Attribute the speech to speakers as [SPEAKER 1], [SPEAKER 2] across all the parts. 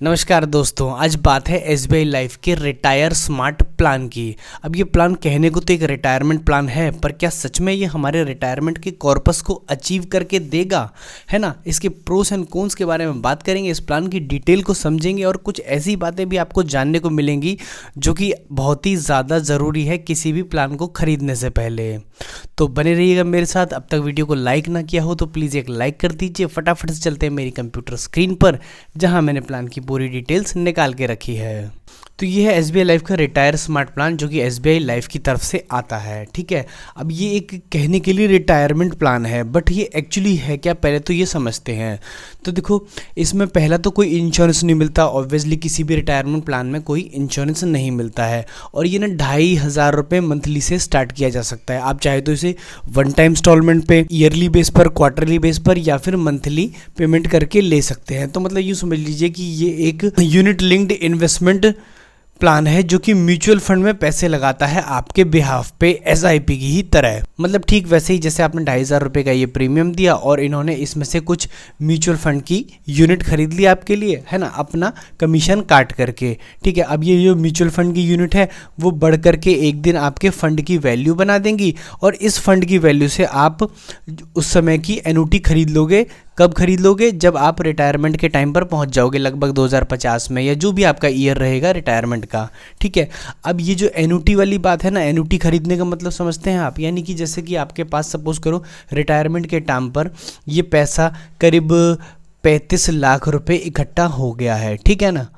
[SPEAKER 1] नमस्कार दोस्तों, आज बात है एसबीआई लाइफ के रिटायर स्मार्ट प्लान की। अब ये प्लान कहने को तो एक रिटायरमेंट प्लान है, पर क्या सच में ये हमारे रिटायरमेंट के कॉर्पस को अचीव करके देगा, है ना। इसके प्रोस एंड कॉन्स के बारे में बात करेंगे, इस प्लान की डिटेल को समझेंगे और कुछ ऐसी बातें भी आपको जानने को मिलेंगी जो कि बहुत ही ज़्यादा ज़रूरी है किसी भी प्लान को खरीदने से पहले। तो बने रहिएगा मेरे साथ। अब तक वीडियो को लाइक ना किया हो तो प्लीज़ एक लाइक कर दीजिए। फटाफट से चलते हैं मेरी कंप्यूटर स्क्रीन पर, जहां मैंने प्लान की पूरी डिटेल्स निकाल के रखी है। तो ये है एसबीआई लाइफ का रिटायर स्मार्ट प्लान, जो कि एसबीआई लाइफ की तरफ से आता है। ठीक है, अब ये एक कहने के लिए रिटायरमेंट प्लान है, बट ये एक्चुअली है क्या, पहले तो ये समझते हैं। तो देखो, इसमें पहला तो कोई इंश्योरेंस नहीं मिलता। ऑब्वियसली किसी भी रिटायरमेंट प्लान में कोई इंश्योरेंस नहीं मिलता है, और ये ना 2,500 रुपये मंथली से स्टार्ट किया जा सकता है। आप चाहे तो इसे वन टाइम इंस्टॉलमेंट पे, ईयरली बेस पर, क्वार्टरली बेस पर, या फिर मंथली पेमेंट करके ले सकते हैं। तो मतलब यूँ समझ लीजिए कि ये एक यूनिट लिंक्ड इन्वेस्टमेंट प्लान है जो कि म्यूचुअल फंड में पैसे लगाता है आपके बिहाफ पे, एसआईपी की ही तरह। मतलब ठीक वैसे ही जैसे आपने 2,500 रुपये का ये प्रीमियम दिया और इन्होंने इसमें से कुछ म्यूचुअल फंड की यूनिट खरीद ली आपके लिए, है ना, अपना कमीशन काट करके। ठीक है, अब ये जो म्यूचुअल फंड की यूनिट है वो बढ़ करके एक दिन आपके फंड की वैल्यू बना देंगी, और इस फंड की वैल्यू से आप उस समय की एनयूटी खरीद लोगे। कब खरीद लोगे? जब आप रिटायरमेंट के टाइम पर पहुंच जाओगे, लगभग 2050 में, या जो भी आपका ईयर रहेगा रिटायरमेंट का। ठीक है, अब ये जो एनयूटी वाली बात है ना, एनयूटी खरीदने का मतलब समझते हैं आप, यानी कि जैसे कि आपके पास सपोज करो रिटायरमेंट के टाइम पर ये पैसा करीब 35 लाख रुपए इकट्ठा हो गया है। ठीक है ना।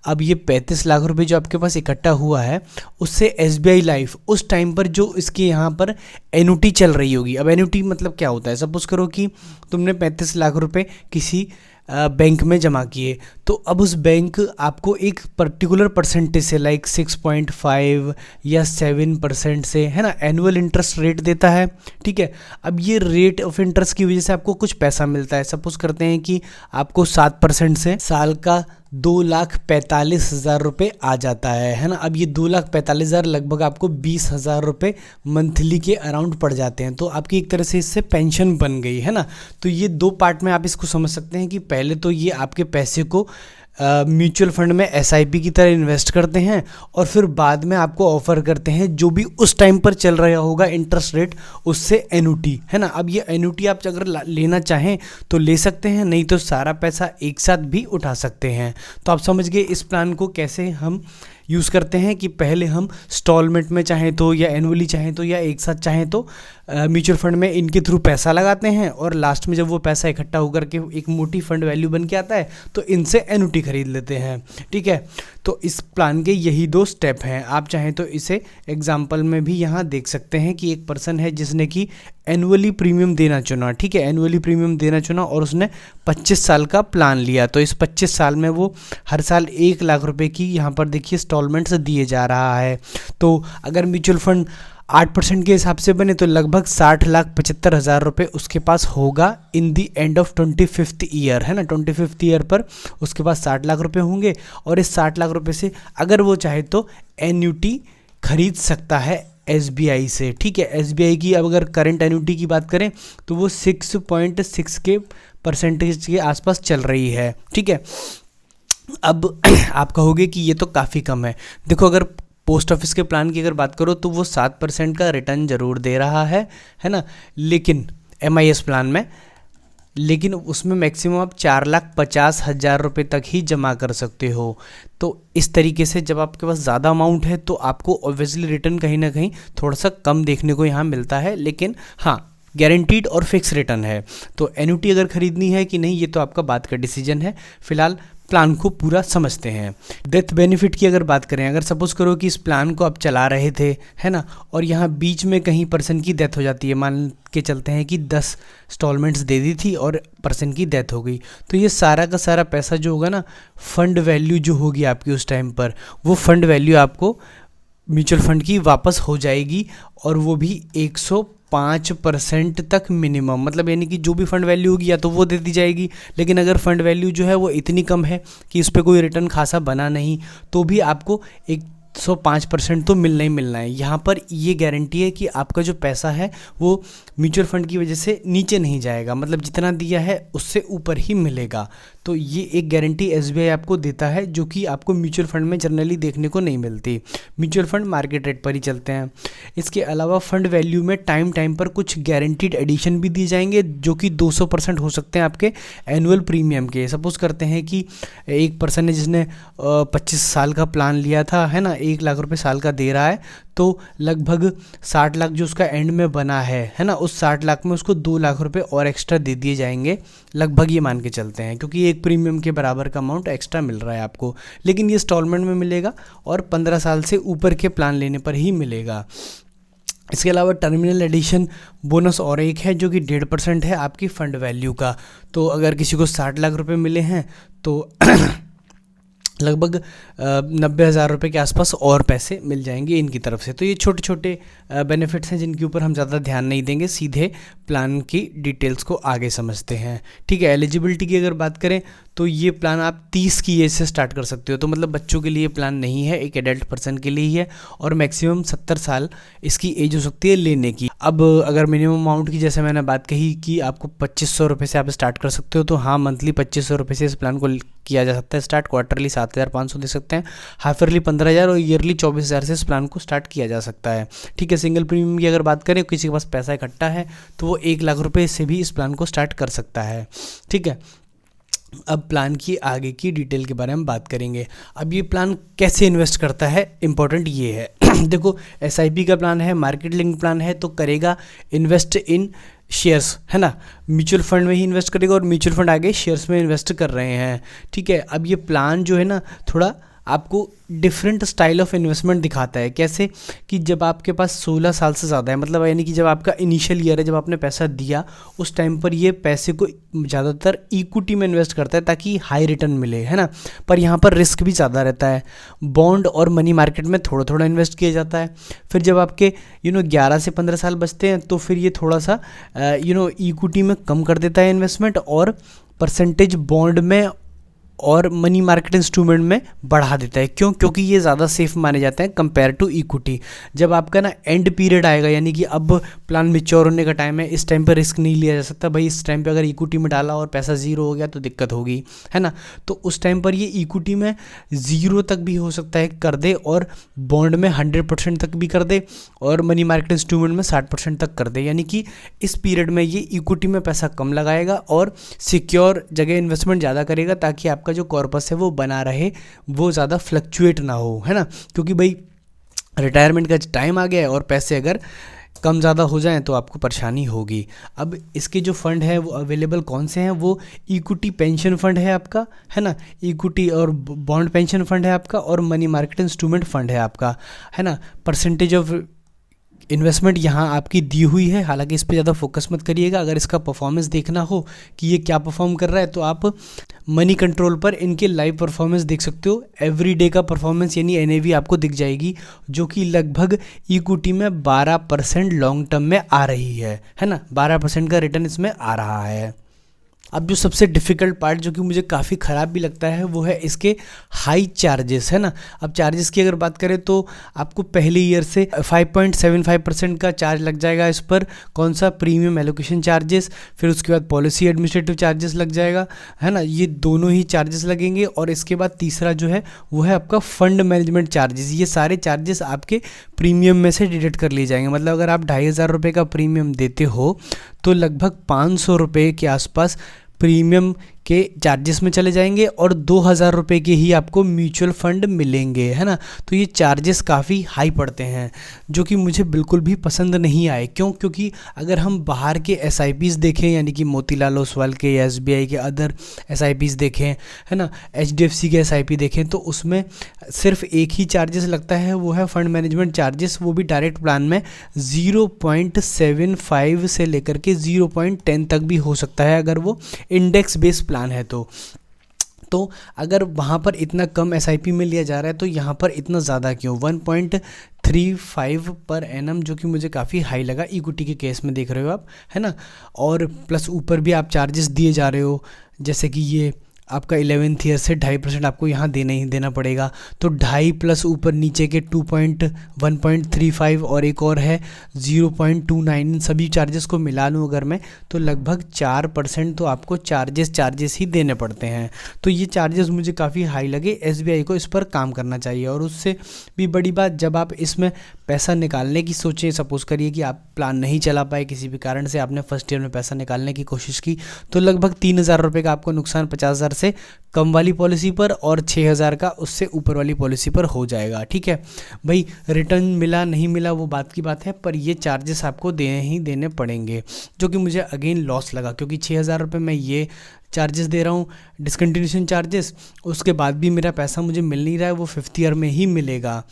[SPEAKER 1] अब ये 35 लाख रुपए जो आपके पास इकट्ठा हुआ है, उससे एसबीआई लाइफ उस टाइम पर जो इसके यहाँ पर एन्युटी चल रही होगी। अब एन्युटी मतलब क्या होता है? सपोज करो कि तुमने 35 लाख रुपए किसी बैंक में जमा किए, तो अब उस बैंक आपको एक पर्टिकुलर परसेंटेज से, लाइक 6.5 या 7% से, है ना, एनुअल इंटरेस्ट रेट देता है। ठीक है, अब ये रेट ऑफ इंटरेस्ट की वजह से आपको कुछ पैसा मिलता है। सपोज करते हैं कि आपको 7% से साल का 2,45,000 रुपये आ जाता है ना। अब ये 2,45,000 लगभग आपको 20,000 रुपये मंथली के अराउंड पड़ जाते हैं। तो आपकी एक तरह से इससे पेंशन बन गई, है ना। तो ये दो पार्ट में आप इसको समझ सकते हैं कि पहले तो ये आपके पैसे को म्यूचुअल फंड में एसआईपी की तरह इन्वेस्ट करते हैं, और फिर बाद में आपको ऑफर करते हैं जो भी उस टाइम पर चल रहा होगा इंटरेस्ट रेट, उससे एन्युटी, है ना। अब ये एन्युटी आप अगर लेना चाहें तो ले सकते हैं, नहीं तो सारा पैसा एक साथ भी उठा सकते हैं। तो आप समझ गए इस प्लान को कैसे हम यूज़ करते हैं, कि पहले हम इंस्टॉलमेंट में चाहें तो, या एनुअली चाहें तो, या एक साथ चाहें तो म्यूचुअल फंड में इनके थ्रू पैसा लगाते हैं, और लास्ट में जब वो पैसा इकट्ठा होकर के एक मोटी फंड वैल्यू बन के आता है तो इनसे एन्युटी खरीद लेते हैं। ठीक है, तो इस प्लान के यही दो स्टेप हैं। आप चाहें तो इसे एग्जाम्पल में भी यहाँ देख सकते हैं कि एक पर्सन है जिसने कि एनुअली प्रीमियम देना चुना। ठीक है, एनुअली प्रीमियम देना चुना और उसने 25 साल का प्लान लिया। तो इस 25 साल में वो हर साल 1 लाख रुपए की यहाँ पर देखिए इंस्टॉलमेंट्स दिए जा रहा है। तो अगर म्यूचुअल फंड 8% के हिसाब से बने तो लगभग 60,75,000 रुपये उसके पास होगा इन दी एंड ऑफ 25th ईयर, है ना। 25th ईयर पर उसके पास 60 लाख रुपये होंगे, और इस 60 लाख रुपये से अगर वो चाहे तो एन्युटी खरीद सकता है एसबीआई से। ठीक है, एसबीआई की अब अगर करंट एन्युटी की बात करें तो वो 6.6 के परसेंटेज के आसपास चल रही है। ठीक है, अब आप कहोगे कि ये तो काफ़ी कम है। देखो, अगर पोस्ट ऑफिस के प्लान की अगर बात करो तो वो 7% का रिटर्न जरूर दे रहा है ना, लेकिन एमआईएस प्लान में, लेकिन उसमें मैक्सिमम आप 4,50,000 रुपये तक ही जमा कर सकते हो। तो इस तरीके से जब आपके पास ज़्यादा अमाउंट है तो आपको ऑब्वियसली रिटर्न कहीं ना कहीं थोड़ा सा कम देखने को यहाँ मिलता है, लेकिन हाँ, गारंटीड और फिक्स रिटर्न है। तो एन्युटी अगर खरीदनी है कि नहीं, ये तो आपका बात का डिसीजन है। फिलहाल प्लान को पूरा समझते हैं। डेथ बेनिफिट की अगर बात करें, अगर सपोज करो कि इस प्लान को आप चला रहे थे, है ना, और यहाँ बीच में कहीं पर्सन की डेथ हो जाती है, मान के चलते हैं कि 10 इंस्टॉलमेंट्स दे दी थी और पर्सन की डेथ हो गई, तो ये सारा का सारा पैसा जो होगा ना, फंड वैल्यू जो होगी आपकी उस टाइम पर, वो फंड वैल्यू आपको म्यूचुअल फंड की वापस हो जाएगी, और वो भी 105% तक मिनिमम। मतलब यानी कि जो भी फंड वैल्यू होगी या तो वो दे दी जाएगी, लेकिन अगर फंड वैल्यू जो है वो इतनी कम है कि उस पर कोई रिटर्न खासा बना नहीं, तो भी आपको एक 105% तो मिलना ही मिलना है। यहाँ पर ये गारंटी है कि आपका जो पैसा है वो म्यूचुअल फंड की वजह से नीचे नहीं जाएगा, मतलब जितना दिया है उससे ऊपर ही मिलेगा। तो ये एक गारंटी एसबीआई आपको देता है, जो कि आपको म्यूचुअल फंड में जनरली देखने को नहीं मिलती। म्यूचुअल फंड मार्केट रेट पर ही चलते हैं। इसके अलावा फंड वैल्यू में टाइम टाइम पर कुछ गारंटीड एडिशन भी दिए जाएंगे, जो कि 200% हो सकते हैं आपके एनुअल प्रीमियम के। सपोज करते हैं कि एक पर्सन है जिसने 25 साल का प्लान लिया था, है ना, 1 लाख रुपए साल का दे रहा है, तो लगभग 60 लाख जो उसका एंड में बना है ना, उस 60 लाख में उसको 2 लाख रुपए और एक्स्ट्रा दे दिए जाएंगे, लगभग ये मान के चलते हैं, क्योंकि एक प्रीमियम के बराबर का अमाउंट एक्स्ट्रा मिल रहा है आपको। लेकिन ये इंस्टॉलमेंट में मिलेगा और 15 साल से ऊपर के प्लान लेने पर ही मिलेगा। इसके अलावा टर्मिनल एडिशन बोनस और एक है, जो कि 1.5% है आपकी फ़ंड वैल्यू का। तो अगर किसी को 60 लाख रुपए मिले हैं तो लगभग 90,000 रुपये के आसपास और पैसे मिल जाएंगे इनकी तरफ से। तो ये छोटे छोटे बेनिफिट्स हैं जिनके ऊपर हम ज़्यादा ध्यान नहीं देंगे, सीधे प्लान की डिटेल्स को आगे समझते हैं। ठीक है, एलिजिबिलिटी की अगर बात करें तो ये प्लान आप 30 की एज से स्टार्ट कर सकते हो। तो मतलब बच्चों के लिए प्लान नहीं है, एक एडल्ट पर्सन के लिए ही है, और मैक्सिमम 70 साल इसकी एज हो सकती है लेने की। अब अगर मिनिमम अमाउंट की जैसे मैंने बात कही कि आपको 2500 रुपये से आप स्टार्ट कर सकते हो, तो हाँ, मंथली 2500 रुपये से इस प्लान को किया जा सकता है स्टार्ट। क्वार्टरली 7,500 दे सकते हैं, हाफ ईयरली 15,000 और ईयरली 24,000 से इस प्लान को स्टार्ट किया जा सकता है। ठीक है, सिंगल प्रीमियम की अगर बात करें, किसी के पास पैसा इकट्ठा है तो वो 1 लाख रुपए से भी इस प्लान को स्टार्ट कर सकता है। ठीक है, अब प्लान की आगे की डिटेल के बारे में बात करेंगे। अब ये प्लान कैसे इन्वेस्ट करता है, इंपॉर्टेंट ये है देखो, एसआईपी का प्लान है, मार्केट लिंक प्लान है, तो करेगा इन्वेस्ट इन शेयर्स, है ना, म्यूचुअल फंड में ही इन्वेस्ट करेगा, और म्यूचुअल फंड आगे शेयर्स में इन्वेस्ट कर रहे हैं। ठीक है, अब ये प्लान जो है ना, थोड़ा आपको डिफरेंट स्टाइल ऑफ इन्वेस्टमेंट दिखाता है। कैसे कि जब आपके पास 16 साल से ज़्यादा है, मतलब यानी कि जब आपका इनिशियल ईयर है, जब आपने पैसा दिया, उस टाइम पर ये पैसे को ज़्यादातर इक्विटी में इन्वेस्ट करता है ताकि हाई रिटर्न मिले, है ना। पर यहाँ पर रिस्क भी ज़्यादा रहता है। बॉन्ड और मनी मार्केट में थोड़ा थोड़ा इन्वेस्ट किया जाता है। फिर जब आपके 11 से 15 साल बचते हैं तो फिर ये थोड़ा सा इक्विटी में कम कर देता है इन्वेस्टमेंट, और परसेंटेज बॉन्ड में और मनी मार्केट इंस्ट्रूमेंट में बढ़ा देता है। क्यों? क्योंकि ये ज़्यादा सेफ माने जाते हैं कंपेयर टू इक्विटी। जब आपका ना एंड पीरियड आएगा, यानी कि अब प्लान मैच्योर होने का टाइम है, इस टाइम पर रिस्क नहीं लिया जा सकता भाई। इस टाइम पे अगर इक्विटी में डाला और पैसा ज़ीरो हो गया तो दिक्कत होगी, है ना। तो उस टाइम पर ये इक्विटी में 0 तक भी हो सकता है कर दे, और बॉन्ड में 100% तक भी कर दे, और मनी मार्केट इंस्ट्रूमेंट में 60% तक कर दे। यानी कि इस पीरियड में ये इक्विटी में पैसा कम लगाएगा और सिक्योर जगह इन्वेस्टमेंट ज़्यादा करेगा, ताकि आपका जो कॉर्पस है वो बना रहे, वो ज़्यादा फ्लक्चुएट ना हो, है ना। क्योंकि भाई रिटायरमेंट का टाइम आ गया है, और पैसे अगर कम ज़्यादा हो जाएं तो आपको परेशानी होगी। अब इसके जो फंड है वो अवेलेबल कौन से हैं, वो इक्विटी पेंशन फंड है आपका, है ना, इक्विटी और बॉन्ड पेंशन फंड है आपका, और मनी मार्केट इंस्ट्रूमेंट फंड है आपका, है ना। परसेंटेज ऑफ इन्वेस्टमेंट यहाँ आपकी दी हुई है, हालांकि इस पर ज़्यादा फोकस मत करिएगा। अगर इसका परफॉर्मेंस देखना हो कि ये क्या परफॉर्म कर रहा है, तो आप मनी कंट्रोल पर इनके लाइव परफॉर्मेंस देख सकते हो। एवरी डे का परफॉर्मेंस यानी एनएवी आपको दिख जाएगी, जो कि लगभग इक्विटी में 12% लॉन्ग टर्म में आ रही है ना। 12% का रिटर्न इसमें आ रहा है। अब जो सबसे डिफ़िकल्ट पार्ट, जो कि मुझे काफ़ी ख़राब भी लगता है, वो है इसके हाई चार्जेस, है ना। अब चार्जेस की अगर बात करें तो आपको पहले ईयर से 5.75% का चार्ज लग जाएगा इस पर। कौन सा? Premium allocation charges. फिर उसके बाद पॉलिसी एडमिनिस्ट्रेटिव चार्जेस लग जाएगा, है ना, ये दोनों ही चार्जेस लगेंगे। और इसके बाद तीसरा जो है वो है आपका फंड मैनेजमेंट चार्जेस। ये सारे चार्जेस आपके प्रीमियम में से डिडक्ट कर लिए जाएंगे। मतलब अगर आप 2,500 रुपये का प्रीमियम देते हो तो लगभग 500 रुपये के आसपास प्रीमियम के चार्जेस में चले जाएंगे, और 2,000 रुपये के ही आपको म्यूचुअल फंड मिलेंगे, है ना। तो ये चार्जेस काफ़ी हाई पड़ते हैं, जो कि मुझे बिल्कुल भी पसंद नहीं आए। क्यों? क्योंकि अगर हम बाहर के SIPs देखें, यानी कि मोतीलाल ओसवाल के या SBI के अदर SIPs देखें, है ना, HDFC के SIP देखें, तो उसमें सिर्फ एक ही चार्जेस लगता है, वो है फंड मैनेजमेंट चार्जेस। वो भी डायरेक्ट प्लान में 0.75 से लेकर के 0.10 तक भी हो सकता है, अगर वो इंडेक्स बेस्ड प्लान है तो अगर वहाँ पर इतना कम SIP में लिया जा रहा है, तो यहाँ पर इतना ज़्यादा क्यों? 1.35 पर एनम, जो कि मुझे काफ़ी हाई लगा इक्विटी के केस में, देख रहे हो आप, है ना। और प्लस ऊपर भी आप चार्जेस दिए जा रहे हो, जैसे कि ये आपका 11th ईयर से 2.5% आपको यहाँ देना ही देना पड़ेगा। तो 2.5 प्लस ऊपर नीचे के 1.35 और एक और है 0.29, इन सभी चार्जेस को मिला लूँ अगर मैं, तो लगभग 4% तो आपको चार्जेस ही देने पड़ते हैं। तो ये चार्जेस मुझे काफ़ी हाई लगे। SBI को इस पर काम करना चाहिए। और उससे भी बड़ी बात, जब आप इसमें पैसा निकालने की सोचें, सपोज़ करिए कि आप प्लान नहीं चला पाए किसी भी कारण से, आपने फर्स्ट ईयर में पैसा निकालने की कोशिश की, तो लगभग 3,000 रुपये का आपको नुकसान 50,000 से कम वाली पॉलिसी पर और 6,000 का उससे ऊपर वाली पॉलिसी पर हो जाएगा। ठीक है भाई, रिटर्न मिला नहीं मिला वो बात की बात है, पर ये चार्जेस आपको देने पड़ेंगे, जो कि मुझे अगेन लॉस लगा, क्योंकि 6,000 रुपये मैं ये चार्जेस दे रहा हूँ, डिसकंटिन्यूशन चार्जेस, उसके बाद भी मेरा पैसा मुझे मिल नहीं रहा है, वो 5th ईयर में ही मिलेगा।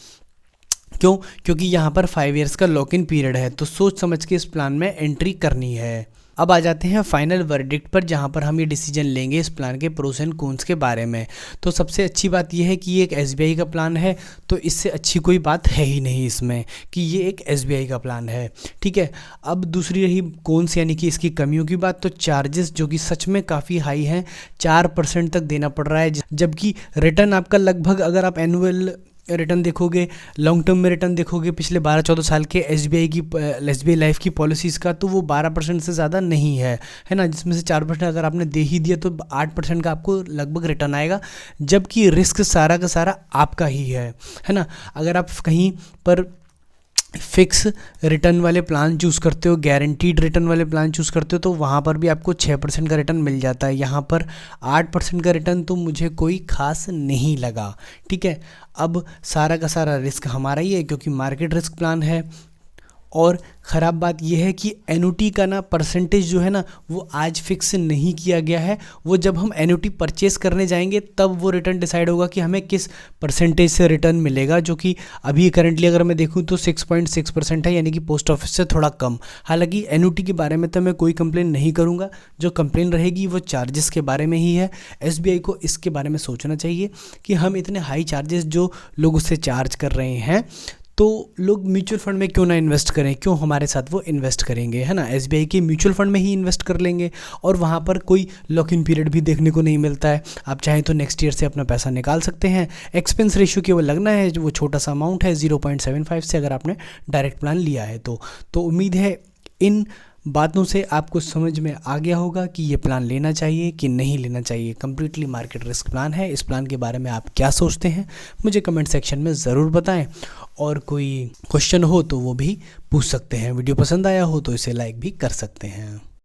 [SPEAKER 1] क्यों? क्योंकि यहाँ पर 5 इयर्स का लॉक इन पीरियड है। तो सोच समझ के इस प्लान में एंट्री करनी है। अब आ जाते हैं फाइनल वर्डिक्ट पर, जहाँ पर हम ये डिसीजन लेंगे इस प्लान के प्रोस एंड कॉन्स के बारे में। तो सबसे अच्छी बात यह है कि ये एक SBI का प्लान है, तो इससे अच्छी कोई बात है ही नहीं इसमें कि ये एक SBI का प्लान है। ठीक है, अब दूसरी रही कॉन्स यानी कि इसकी कमियों की बात, तो चार्जेस जो कि सच में काफ़ी हाई हैं, 4% तक देना पड़ रहा है, जबकि रिटर्न आपका लगभग, अगर आप एनुअल रिटर्न देखोगे, लॉन्ग टर्म में रिटर्न देखोगे पिछले 12-14 साल के SBI लाइफ की पॉलिसीज़ का, तो वो 12% से ज़्यादा नहीं है ना, जिसमें से 4% अगर आपने दे ही दिया तो 8% का आपको लगभग रिटर्न आएगा, जबकि रिस्क सारा का सारा आपका ही है ना। अगर आप कहीं पर फिक्स रिटर्न वाले प्लान चूज़ करते हो, गारंटीड रिटर्न वाले प्लान चूज़ करते हो, तो वहाँ पर भी आपको 6% का रिटर्न मिल जाता है। यहाँ पर 8% का रिटर्न तो मुझे कोई खास नहीं लगा। ठीक है, अब सारा का सारा रिस्क हमारा ही है, क्योंकि मार्केट रिस्क प्लान है। और ख़राब बात यह है कि एनुटी का ना परसेंटेज जो है ना, वो आज फिक्स नहीं किया गया है। वो जब हम एनुटी परचेस करने जाएंगे तब वो रिटर्न डिसाइड होगा कि हमें किस परसेंटेज से रिटर्न मिलेगा, जो कि अभी करंटली अगर मैं देखूं तो 6.6% है, यानी कि पोस्ट ऑफिस से थोड़ा कम। हालांकि एनुटी के बारे में तो मैं कोई कंप्लेन नहीं करूंगा, जो कंप्लेन रहेगी वो चार्जेस के बारे में ही है। SBI को इसके बारे में सोचना चाहिए कि हम इतने हाई चार्जेस जो लोग उससे चार्ज कर रहे हैं, तो लोग म्यूचुअल फंड में क्यों ना इन्वेस्ट करें, क्यों हमारे साथ वो इन्वेस्ट करेंगे, है ना। SBI के म्यूचुअल फंड में ही इन्वेस्ट कर लेंगे, और वहाँ पर कोई लॉक इन पीरियड भी देखने को नहीं मिलता है। आप चाहें तो नेक्स्ट ईयर से अपना पैसा निकाल सकते हैं। एक्सपेंस रेशियो केवल लगना है, जो वो छोटा सा अमाउंट है 0.75 से, अगर आपने डायरेक्ट प्लान लिया है तो उम्मीद है इन बातों से आपको समझ में आ गया होगा कि ये प्लान लेना चाहिए कि नहीं लेना चाहिए। कंप्लीटली मार्केट रिस्क प्लान है। इस प्लान के बारे में आप क्या सोचते हैं मुझे कमेंट सेक्शन में ज़रूर बताएं, और कोई क्वेश्चन हो तो वो भी पूछ सकते हैं। वीडियो पसंद आया हो तो इसे लाइक भी कर सकते हैं।